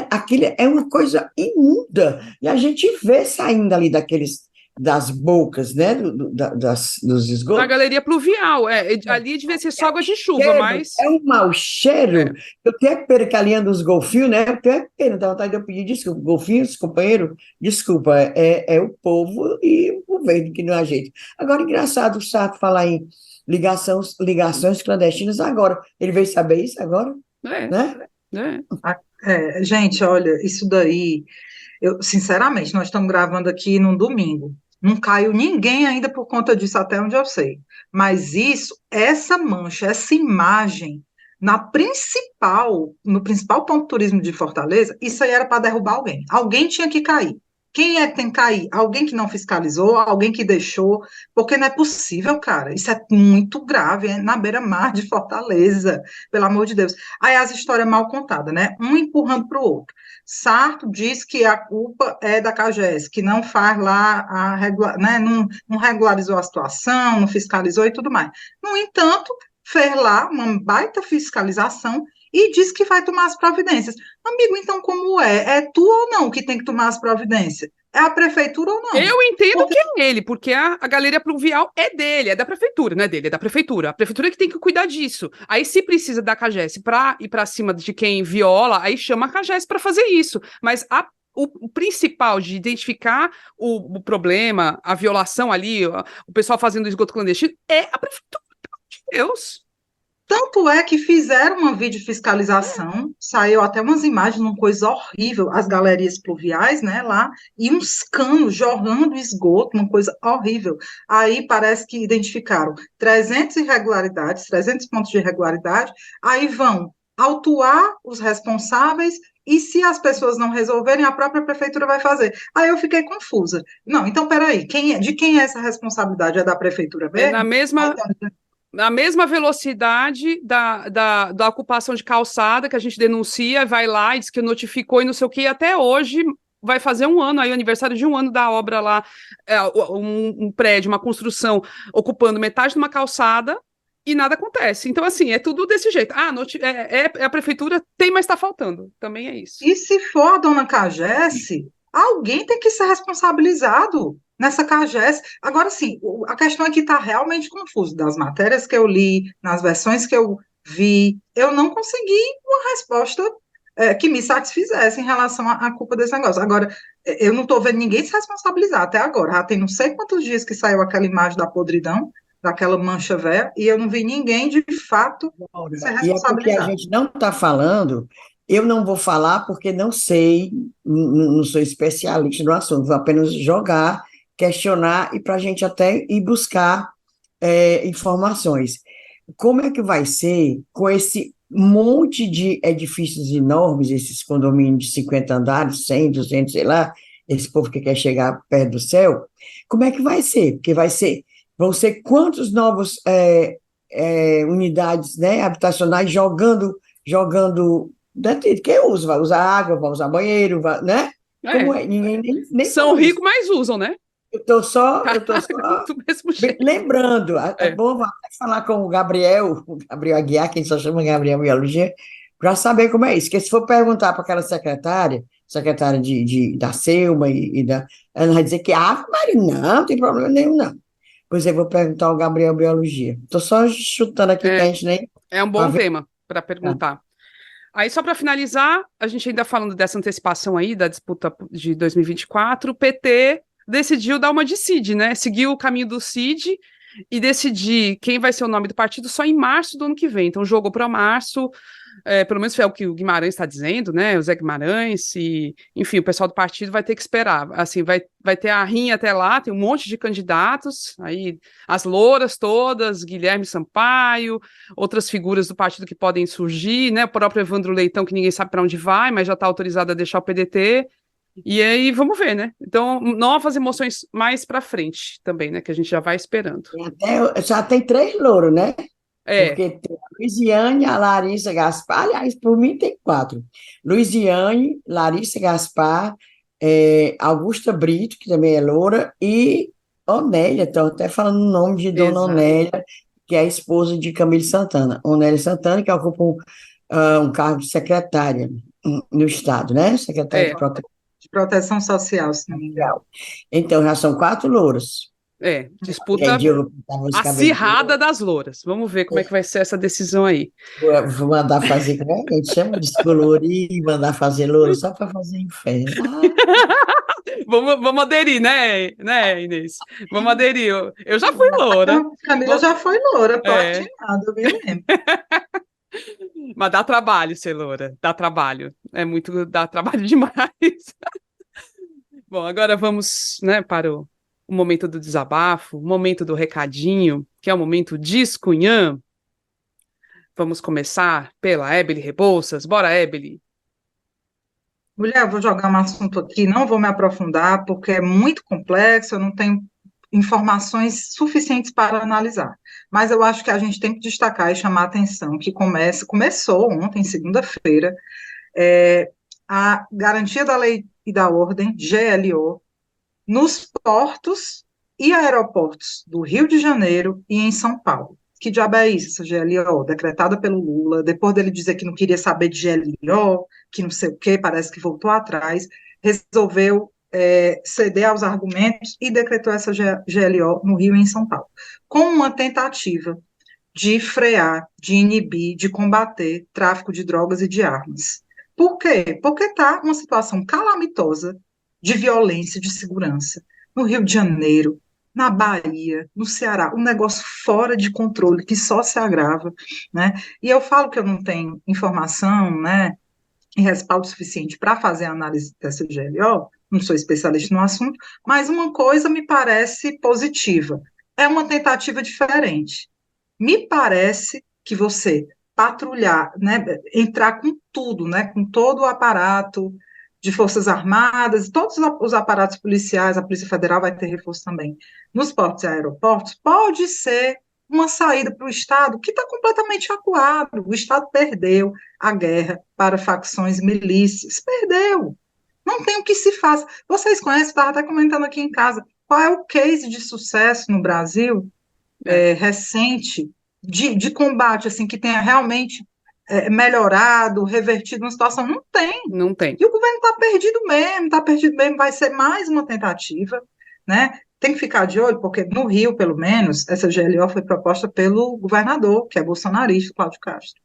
Speaker 3: aquilo é uma coisa imunda. E a gente vê saindo ali das bocas, né? Dos
Speaker 1: Na
Speaker 3: esgotos.
Speaker 1: galeria pluvial, ali devia ser só água de chuva,
Speaker 3: Cheiro,
Speaker 1: mas
Speaker 3: é um mau cheiro.
Speaker 1: é,
Speaker 3: Eu tenho pena que a linha dos golfinhos, né? Eu tenho pena, dá vontade de eu pedir desculpa. Golfinhos, companheiro, desculpa, é o povo e o governo que não ajeita. Agora, engraçado o Sarto falar em ligações clandestinas agora. Ele veio saber isso agora,
Speaker 1: é,
Speaker 3: né?
Speaker 1: é.
Speaker 2: Gente, olha, isso daí, sinceramente, nós estamos gravando aqui num domingo. Não caiu ninguém ainda por conta disso, até onde eu sei. Mas essa mancha, essa imagem, no principal ponto turismo de Fortaleza, isso aí era para derrubar alguém. Alguém tinha que cair. Quem é que tem que cair? Alguém que não fiscalizou, alguém que deixou, porque não é possível, cara. Isso é muito grave, é na beira-mar de Fortaleza, pelo amor de Deus. Aí as histórias mal contadas, né? Um empurrando para o outro. Sarto diz que a culpa é da CAGES, que não faz lá né? Não regularizou a situação, não fiscalizou e tudo mais. No entanto, fez lá uma baita fiscalização e diz que vai tomar as providências. Amigo, então como é? É tu ou não que tem que tomar as providências? É a prefeitura ou não?
Speaker 1: Eu entendo
Speaker 2: Porque
Speaker 1: que é ele, porque a galeria pluvial é dele, é da prefeitura, não é dele, é da prefeitura. A prefeitura que tem que cuidar disso. Aí, se precisa da CAGES para ir para cima de quem viola, aí chama a CAGES para fazer isso. Mas o principal de identificar o problema, a violação ali, o pessoal fazendo esgoto clandestino, é a prefeitura, pelo amor de Deus.
Speaker 2: tanto é que fizeram uma videofiscalização, saiu até umas imagens, uma coisa horrível, as galerias pluviais, né, lá, e uns canos jorrando esgoto, uma coisa horrível. Aí parece que identificaram 300 irregularidades, 300 pontos de irregularidade, aí vão autuar os responsáveis e se as pessoas não resolverem, a própria prefeitura vai fazer. Aí eu fiquei confusa. Não, então, peraí, de quem é essa responsabilidade? É da prefeitura
Speaker 1: É na
Speaker 2: mesmo?
Speaker 1: mesma, na mesma velocidade da ocupação de calçada que a gente denuncia, vai lá e diz que notificou e não sei o que, e até hoje vai fazer um ano, aí o aniversário de um ano da obra lá, um prédio, uma construção ocupando metade de uma calçada e nada acontece. Então, assim, é tudo desse jeito. É a prefeitura, tem, mas está faltando. Também é isso.
Speaker 2: E se for a dona Cagesse, alguém tem que ser responsabilizado nessa Cagesse. Agora, sim, a questão é que está realmente confuso. Das matérias que eu li, nas versões que eu vi, eu não consegui uma resposta que me satisfizesse em relação à culpa desse negócio. Agora, eu não estou vendo ninguém se responsabilizar até agora. Já tem não sei quantos dias que saiu aquela imagem da podridão, daquela mancha velha, e eu não vi ninguém, de fato, ser
Speaker 3: E é porque a
Speaker 2: responsabilizado.
Speaker 3: gente não está falando, eu não vou falar porque não sei, não sou especialista no assunto, vou apenas jogar, questionar e para a gente até ir buscar informações. Como é que vai ser com esse monte de edifícios enormes, esses condomínios de 50 andares, 100, 200, sei lá, esse povo que quer chegar perto do céu? Como é que vai ser? Porque vão ser quantos novos unidades, né, habitacionais jogando, quem usa? Vai usar água, vai usar banheiro, né?
Speaker 1: É,
Speaker 3: Como é? Ninguém nem
Speaker 1: são
Speaker 3: falou isso.
Speaker 1: ricos, mas usam, né?
Speaker 3: Eu tô só
Speaker 1: Do mesmo jeito.
Speaker 3: lembrando, é
Speaker 1: É.
Speaker 3: bom até falar com o Gabriel Aguiar, quem só chama Gabriel Biologia, para saber como é isso. Porque se for perguntar para aquela secretária da Selma ela vai dizer que, Maria, não tem problema nenhum, não. Pois eu vou perguntar ao Gabriel Biologia. Estou só chutando aqui que a
Speaker 1: É,
Speaker 3: gente nem
Speaker 1: é um
Speaker 3: vai
Speaker 1: bom
Speaker 3: ver.
Speaker 1: tema para perguntar. Aí, só para finalizar, a gente ainda falando dessa antecipação aí da disputa de 2024, o PT decidiu dar uma de Cid, né? Seguiu o caminho do Cid e decidir quem vai ser o nome do partido só em março do ano que vem. Então, jogou para março, pelo menos foi o que o Guimarães está dizendo, né? O Zé Guimarães, e, enfim, o pessoal do partido vai ter que esperar. Assim, vai ter a rinha até lá, tem um monte de candidatos, aí as louras todas, Guilherme Sampaio, outras figuras do partido que podem surgir, né? O próprio Evandro Leitão, que ninguém sabe para onde vai, mas já está autorizado a deixar o PDT. E aí, vamos ver, né? Então, novas emoções mais para frente também, né? Que a gente já vai esperando.
Speaker 3: Já tem 3 louros, né?
Speaker 1: É,
Speaker 3: Porque tem a Luiziane, a Larissa Gaspar, aliás, por mim tem 4. Luiziane, Larissa Gaspar, Augusta Brito, que também é loura, e Onélia, estão até falando o nome de Dona
Speaker 1: exato.
Speaker 3: Onélia, que é a esposa de Camille Santana. Onélia Santana, que ocupa um cargo de secretária no Estado, né? Secretária de
Speaker 1: É,
Speaker 3: Proteção
Speaker 2: De proteção social, se não me engano.
Speaker 3: Social. Então, já são 4 louros. Que é
Speaker 1: disputa
Speaker 3: Diogo pintava os cabelos de
Speaker 1: acirrada
Speaker 3: louro.
Speaker 1: das louras. Vamos ver como é que vai ser essa decisão aí.
Speaker 3: Vou mandar fazer, como é que a gente chama? Descolorir, mandar fazer louro só para fazer inferno.
Speaker 1: Vamos aderir, né, Inês? Vamos aderir. Eu já fui loura.
Speaker 2: Camila
Speaker 1: Vou-
Speaker 2: já foi loura,
Speaker 1: É,
Speaker 2: platinada, eu me lembro.
Speaker 1: mas dá trabalho ser loura. Dá trabalho. Dá trabalho demais. Bom, agora vamos, né, para o momento do desabafo, o momento do recadinho, que é o momento Discunhã. Vamos começar pela Ebele Rebouças. Bora, Ebele.
Speaker 2: Mulher, eu vou jogar um assunto aqui, não vou me aprofundar, porque é muito complexo, eu não tenho informações suficientes para analisar. Mas eu acho que a gente tem que destacar e chamar a atenção que começou ontem, segunda-feira, é, a garantia da lei e da ordem, GLO, nos portos e aeroportos do Rio de Janeiro e em São Paulo. Que diabo é isso, essa GLO, decretada pelo Lula, depois dele dizer que não queria saber de GLO, que não sei o quê, parece que voltou atrás, resolveu ceder aos argumentos e decretou essa GLO no Rio e em São Paulo, com uma tentativa de frear, de inibir, de combater tráfico de drogas e de armas. Por quê? Porque está uma situação calamitosa de violência, de segurança, no Rio de Janeiro, na Bahia, no Ceará, um negócio fora de controle, que só se agrava, né? E eu falo que eu não tenho informação, né, e respaldo suficiente para fazer a análise dessa GLO, não sou especialista no assunto, mas uma coisa me parece positiva, é uma tentativa diferente. Me parece que você patrulhar, né, entrar com tudo, né, com todo o aparato de Forças Armadas, todos os aparatos policiais, a Polícia Federal vai ter reforço também, nos portos e aeroportos, pode ser uma saída para o Estado que está completamente acuado. O Estado perdeu a guerra para facções milícias, perdeu. Não tem o que se faça. Vocês conhecem, estava até comentando aqui em casa, qual é o case de sucesso no Brasil recente de combate, assim, que tenha realmente melhorado, revertido uma situação? Não tem.
Speaker 1: Não tem.
Speaker 2: E o governo está perdido mesmo, vai ser mais uma tentativa, né? Tem que ficar de olho, porque no Rio, pelo menos, essa GLO foi proposta pelo governador, que é bolsonarista, Cláudio Castro.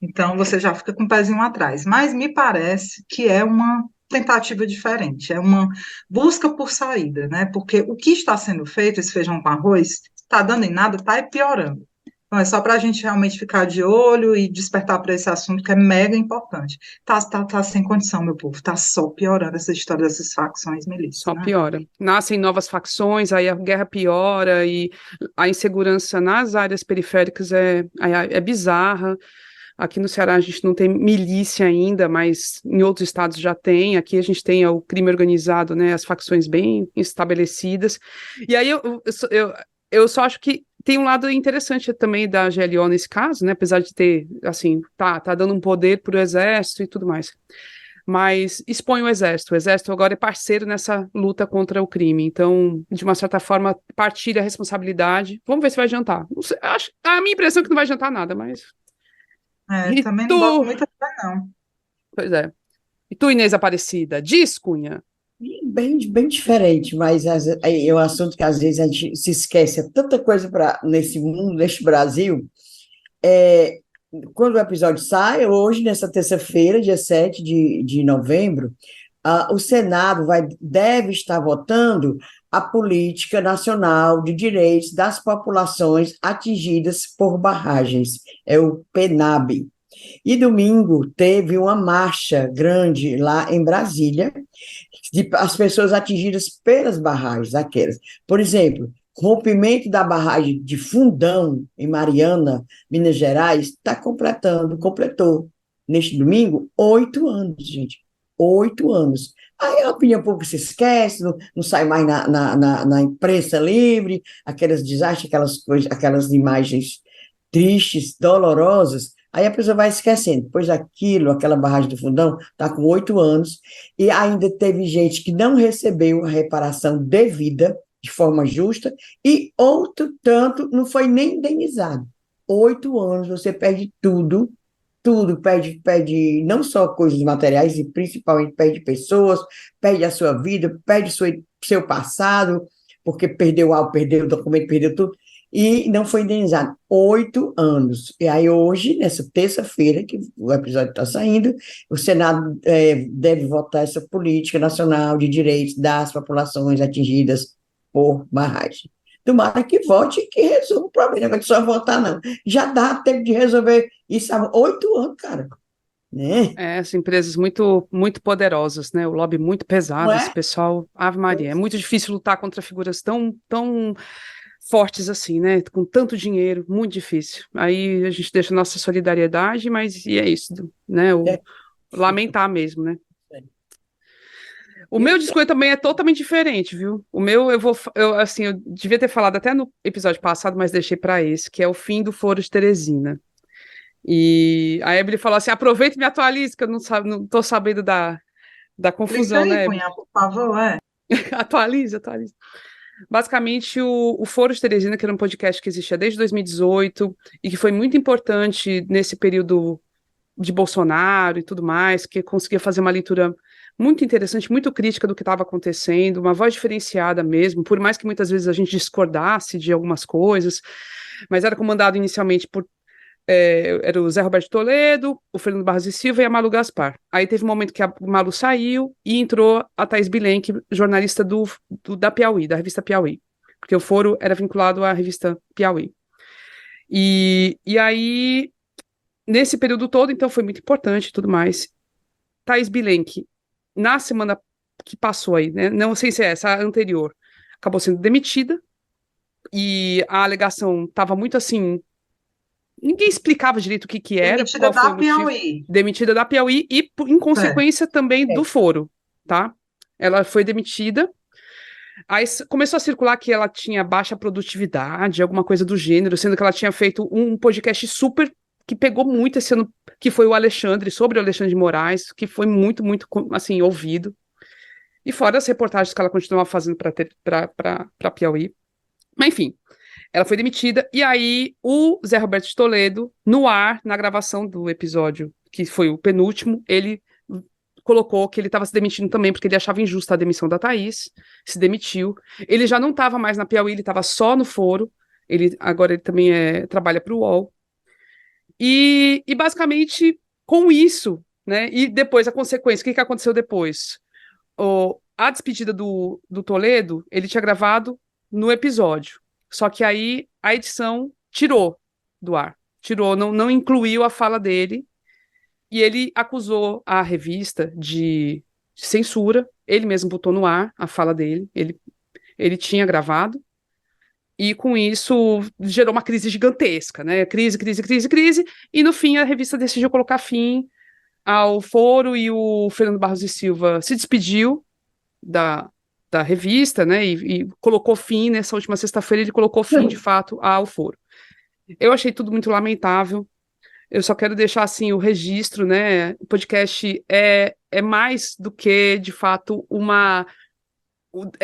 Speaker 2: Então, você já fica com o pezinho atrás. Mas me parece que é uma tentativa diferente, é uma busca por saída, né? Porque o que está sendo feito, esse feijão com arroz, está dando em nada, está piorando. Então, é só para a gente realmente ficar de olho e despertar para esse assunto que é mega importante. Tá sem condição, meu povo, tá só piorando essa história dessas facções milícias,
Speaker 1: Só
Speaker 2: né?
Speaker 1: piora. Nascem novas facções, aí a guerra piora e a insegurança nas áreas periféricas é bizarra. Aqui no Ceará a gente não tem milícia ainda, mas em outros estados já tem. Aqui a gente tem o crime organizado, né, as facções bem estabelecidas. E aí eu só acho que tem um lado interessante também da GLO nesse caso, né, apesar de ter, assim, tá dando um poder para o exército e tudo mais. Mas expõe o exército agora é parceiro nessa luta contra o crime, então, de uma certa forma, partilha a responsabilidade. Vamos ver se vai adiantar. Não sei, a minha impressão é que não vai adiantar nada, mas... E
Speaker 2: Também não boto
Speaker 1: tu...
Speaker 2: muita fé, não.
Speaker 1: Pois é. E tu, Inês Aparecida, diz, Cunha?
Speaker 3: Bem diferente, mas é um assunto que às vezes a gente se esquece. É tanta coisa nesse mundo, neste Brasil. É, quando o episódio sai, hoje, nessa terça-feira, dia 7 de novembro, o Senado deve estar votando a Política Nacional de Direitos das Populações Atingidas por Barragens, é o PNAB. E domingo teve uma marcha grande lá em Brasília, as pessoas atingidas pelas barragens, aquelas. Por exemplo, rompimento da barragem de Fundão, em Mariana, Minas Gerais, completou, neste domingo, 8 anos, gente. 8 anos. Aí a opinião pública se esquece, não sai mais na imprensa livre, aqueles desastres, aquelas imagens tristes, dolorosas. Aí a pessoa vai esquecendo. Pois aquela barragem do Fundão está com 8 anos e ainda teve gente que não recebeu a reparação devida, de forma justa, e outro tanto não foi nem indenizado. 8 anos, você perde tudo, perde não só coisas materiais, e principalmente perde pessoas, perde a sua vida, perde seu passado, porque perdeu algo, perdeu o documento, perdeu tudo, e não foi indenizado. 8 anos. E aí hoje, nessa terça-feira, que o episódio está saindo, o Senado deve votar essa política nacional de direitos das populações atingidas por barragem. Tomara que vote e que resolva o problema, não é só votar, não. Já dá tempo de resolver isso há 8 anos, cara. Né?
Speaker 1: As empresas muito, muito poderosas, né? O lobby muito pesado, esse pessoal, Ave Maria. É muito difícil lutar contra figuras tão fortes assim, né? Com tanto dinheiro, muito difícil. Aí a gente deixa a nossa solidariedade, mas e é isso, né? Lamentar mesmo, né? O meu discurso também é totalmente diferente, viu? O meu, assim, eu devia ter falado até no episódio passado, mas deixei para esse, que é o fim do Foro de Teresina. E a Ebele falou assim: aproveita e me atualize, que eu não tô sabendo da
Speaker 2: Clica
Speaker 1: confusão,
Speaker 2: aí,
Speaker 1: né, Ebele?
Speaker 2: Cunha, por favor,
Speaker 1: Atualize. Basicamente, o Foro de Teresina, que era um podcast que existia desde 2018 e que foi muito importante nesse período de Bolsonaro e tudo mais, que conseguia fazer uma leitura muito interessante, muito crítica do que estava acontecendo, uma voz diferenciada mesmo, por mais que muitas vezes a gente discordasse de algumas coisas, mas era comandado inicialmente por era o Zé Roberto Toledo, o Fernando Barros e Silva e a Malu Gaspar. Aí teve um momento que a Malu saiu e entrou a Thaís Bilenque, jornalista da Piauí, da revista Piauí, porque o Foro era vinculado à revista Piauí. E aí, nesse período todo, então, foi muito importante e tudo mais. Thaís Bilenque, na semana que passou aí, né, não sei se é essa, a anterior, acabou sendo demitida, e a alegação estava muito assim. Ninguém explicava direito o que era,
Speaker 2: demitida
Speaker 1: qual foi
Speaker 2: da
Speaker 1: o motivo.
Speaker 2: Piauí.
Speaker 1: Demitida da Piauí e, em consequência, também do Foro, tá? Ela foi demitida. Aí começou a circular que ela tinha baixa produtividade, alguma coisa do gênero, sendo que ela tinha feito um podcast super que pegou muito esse ano, que foi o Alexandre, sobre o Alexandre de Moraes, que foi muito, muito, assim, ouvido. E fora as reportagens que ela continuava fazendo para Piauí. Mas, enfim, ela foi demitida, e aí o Zé Roberto de Toledo, no ar, na gravação do episódio, que foi o penúltimo, ele colocou que ele estava se demitindo também, porque ele achava injusta a demissão da Thaís, se demitiu. Ele já não estava mais na Piauí, ele estava só no Foro, agora ele também trabalha para o UOL. E basicamente, com isso, né, e depois a consequência, o que aconteceu depois? A despedida do Toledo, ele tinha gravado no episódio. Só que aí a edição tirou do ar. Tirou, não incluiu a fala dele. E ele acusou a revista de censura. Ele mesmo botou no ar a fala dele. Ele tinha gravado. E com isso gerou uma crise gigantesca, né? Crise. E no fim a revista decidiu colocar fim ao Foro e o Fernando Barros e Silva se despediu da revista, né, e colocou fim, nessa última sexta-feira, ele colocou fim, de fato, ao Foro. Eu achei tudo muito lamentável, eu só quero deixar, assim, o registro, né, o podcast é mais do que, de fato,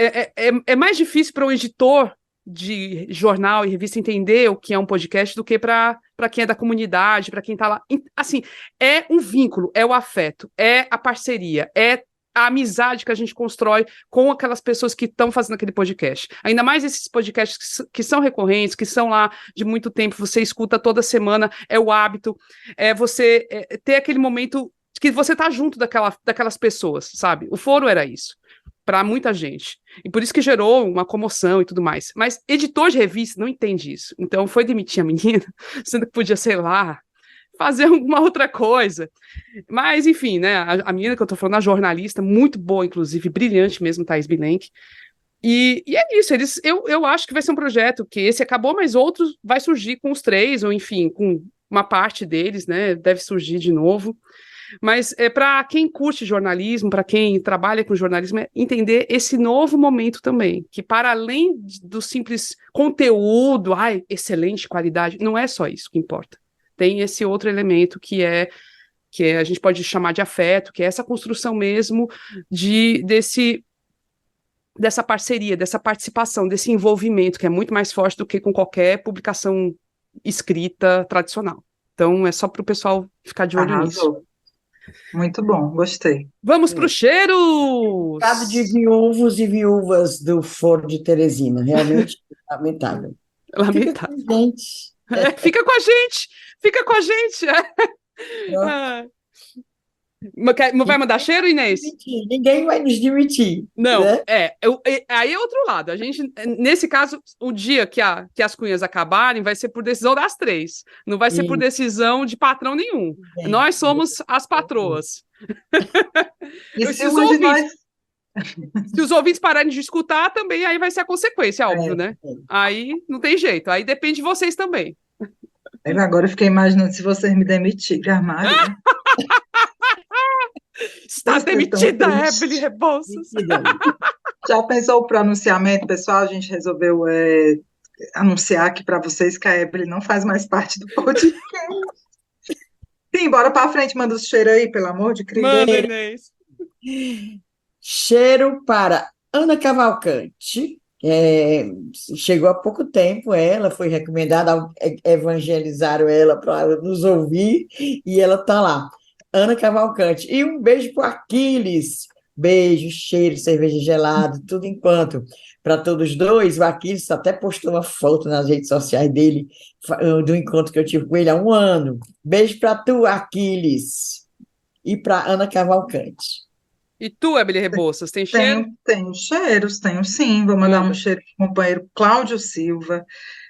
Speaker 1: é mais difícil para um editor de jornal e revista entender o que é um podcast do que para quem é da comunidade, para quem está lá. Assim, é um vínculo, é o afeto, é a parceria, é a amizade que a gente constrói com aquelas pessoas que estão fazendo aquele podcast. Ainda mais esses podcasts que são recorrentes, que são lá de muito tempo, você escuta toda semana, é o hábito, é você ter aquele momento que você está junto daquelas pessoas, sabe? O Foro era isso, para muita gente. E por isso que gerou uma comoção e tudo mais. Mas editor de revista não entende isso. Então foi demitir a menina, sendo que podia, sei lá, fazer alguma outra coisa. Mas, enfim, né, a menina que eu tô falando, a jornalista, muito boa, inclusive, brilhante mesmo, Thaís Bilenque. E é isso, eu acho que vai ser um projeto que esse acabou, mas outros vai surgir com os três, ou enfim, com uma parte deles, né, deve surgir de novo. Mas para quem curte jornalismo, para quem trabalha com jornalismo, é entender esse novo momento também, que para além do simples conteúdo, excelente qualidade, não é só isso que importa. Tem esse outro elemento que a gente pode chamar de afeto, que é essa construção mesmo dessa parceria, dessa participação, desse envolvimento, que é muito mais forte do que com qualquer publicação escrita tradicional. Então, é só para o pessoal ficar de olho nisso.
Speaker 2: Muito bom, gostei.
Speaker 1: Vamos para os cheiros!
Speaker 3: Caso de viúvos e viúvas do Foro de Teresina, realmente lamentável.
Speaker 1: Lamentável.
Speaker 3: Fica com a gente.
Speaker 1: Fica com a gente! Vai mandar cheiro, Inês?
Speaker 3: Ninguém vai nos demitir.
Speaker 1: Não,
Speaker 3: né?
Speaker 1: aí é outro lado. A gente, nesse caso, o dia que as cunhas acabarem vai ser por decisão das três. Não vai ser por decisão de patrão nenhum. Nós somos as patroas. Se os ouvintes pararem de escutar, também aí vai ser a consequência, óbvio, né? Aí não tem jeito. Aí depende de vocês também.
Speaker 2: Agora eu fiquei imaginando se vocês me demitirem, armário.
Speaker 1: Está demitida,
Speaker 2: triste.
Speaker 1: Evelyn Rebouças.
Speaker 2: Já pensou o pronunciamento, pessoal? A gente resolveu anunciar aqui para vocês que a Evelyn não faz mais parte do podcast. Sim, bora para frente, manda os cheiros aí, pelo amor de Cristo.
Speaker 1: Manda, Inês.
Speaker 3: Cheiro para Ana Cavalcante. Chegou há pouco tempo, ela foi recomendada, evangelizaram ela para nos ouvir, e ela está lá. Ana Cavalcante. E um beijo para Aquiles. Beijo, cheiro, cerveja gelada, tudo enquanto. Para todos dois, o Aquiles até postou uma foto nas redes sociais dele, do encontro que eu tive com ele há um ano. Beijo para tu, Aquiles. E para Ana Cavalcante.
Speaker 1: E tu, Evelyn Rebouças, tem cheiro?
Speaker 2: Tenho cheiros, tenho sim. Vou mandar um cheiro para o companheiro Cláudio Silva.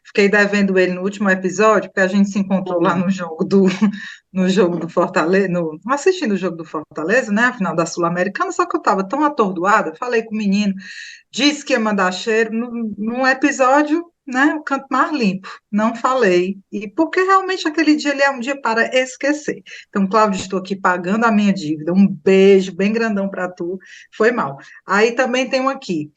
Speaker 2: Fiquei devendo ele no último episódio, porque a gente se encontrou lá no jogo do Fortaleza, assistindo o jogo do Fortaleza, né? A final da Sul-Americana, só que eu estava tão atordoada, falei com o menino, disse que ia mandar cheiro num episódio, né? O canto mais limpo. Não falei. E porque realmente aquele dia ali é um dia para esquecer. Então, Cláudio, estou aqui pagando a minha dívida. Um beijo bem grandão para tu. Foi mal. Aí também tem um aqui.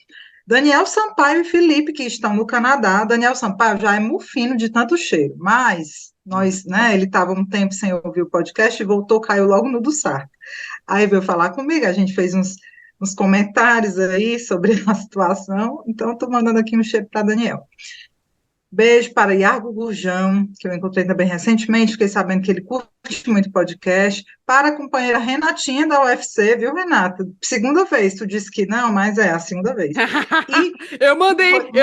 Speaker 2: Daniel Sampaio e Felipe, que estão no Canadá. Daniel Sampaio já é mufino de tanto cheiro, mas nós, né, ele estava um tempo sem ouvir o podcast e voltou, caiu logo no do Sarto. Aí veio falar comigo, a gente fez uns comentários aí sobre a situação, então estou mandando aqui um cheiro para Daniel. Beijo para Iago Gurjão, que eu encontrei também recentemente, fiquei sabendo que ele curte muito podcast. Para a companheira Renatinha da UFC, viu, Renata? Segunda vez, tu disse que não, mas é a segunda vez.
Speaker 1: Eu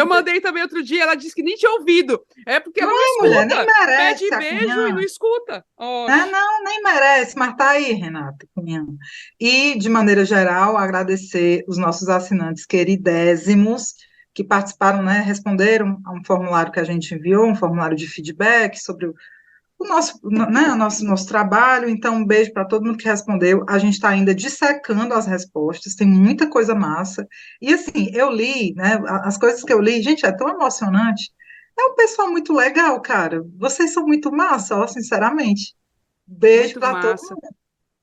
Speaker 1: mandei também outro dia, ela disse que nem tinha ouvido. É porque ela não escuta.
Speaker 2: Mulher, nem merece.
Speaker 1: Pede beijo e não escuta.
Speaker 2: Não, nem merece, mas tá aí, Renata. Cunhão. E, de maneira geral, agradecer os nossos assinantes queridésimos, que participaram, né, responderam a um formulário que a gente enviou, um formulário de feedback sobre o nosso trabalho. Então, um beijo para todo mundo que respondeu. A gente está ainda dissecando as respostas, tem muita coisa massa. E, assim, eu li, né, as coisas que eu li, gente, é tão emocionante. É um pessoal muito legal, cara. Vocês são muito massa, ó, sinceramente. Beijo para todo mundo.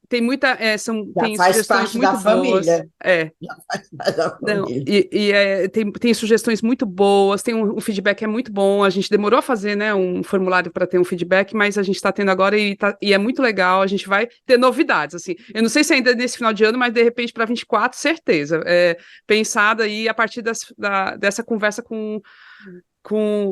Speaker 1: Tem muita. Tem
Speaker 3: faz
Speaker 1: sugestões
Speaker 3: parte
Speaker 1: muito
Speaker 3: da
Speaker 1: boas.
Speaker 3: Família.
Speaker 1: Já faz parte da família. Tem sugestões muito boas, tem um feedback é muito bom. A gente demorou a fazer, né, um formulário para ter um feedback, mas a gente está tendo agora e é muito legal. A gente vai ter novidades. Assim. Eu não sei se ainda nesse final de ano, mas de repente para 24, certeza. Pensada aí a partir dessa conversa com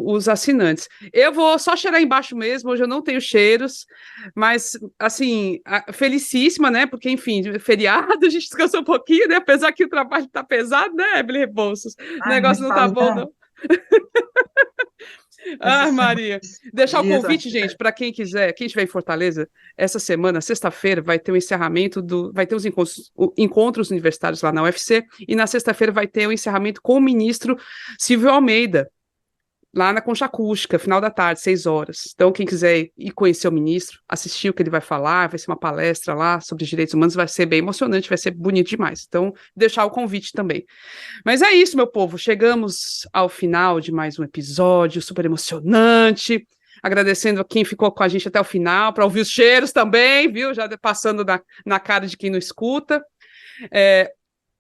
Speaker 1: os assinantes. Eu vou só cheirar embaixo mesmo, hoje eu não tenho cheiros, mas, assim, felicíssima, né, porque, enfim, feriado, a gente descansou um pouquinho, né, apesar que o trabalho tá pesado, né, Evelyn Rebouças? O negócio não tá bom, não. Ai, Maria. Deixar o convite, gente, para quem quiser, quem estiver em Fortaleza, essa semana, sexta-feira, vai ter o encerramento vai ter os encontros universitários lá na UFC, e na sexta-feira vai ter o encerramento com o ministro Silvio Almeida, lá na Concha Acústica, final da tarde, 6 horas. Então, quem quiser ir conhecer o ministro, assistir o que ele vai falar, vai ser uma palestra lá sobre direitos humanos, vai ser bem emocionante, vai ser bonito demais. Então, deixar o convite também. Mas é isso, meu povo, chegamos ao final de mais um episódio super emocionante, agradecendo a quem ficou com a gente até o final, para ouvir os cheiros também, viu? Já passando na cara de quem não escuta.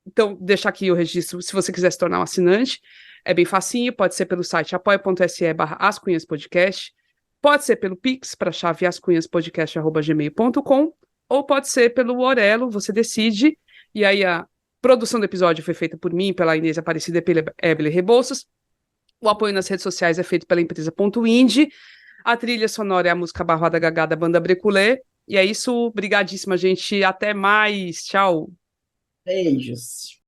Speaker 1: Então, deixar aqui o registro, se você quiser se tornar um assinante, é bem facinho, pode ser pelo site apoia.se/ascunhaspodcast, pode ser pelo Pix, para a chave ascunhaspodcast@gmail.com, ou pode ser pelo Orelo, você decide, e aí a produção do episódio foi feita por mim, pela Inês Aparecida e pela Evelyn Rebouças, o apoio nas redes sociais é feito pela empresa Indie, a trilha sonora é a música Barroada Gagá da banda Breculé, e é isso, brigadíssima, gente, até mais, tchau!
Speaker 3: Beijos!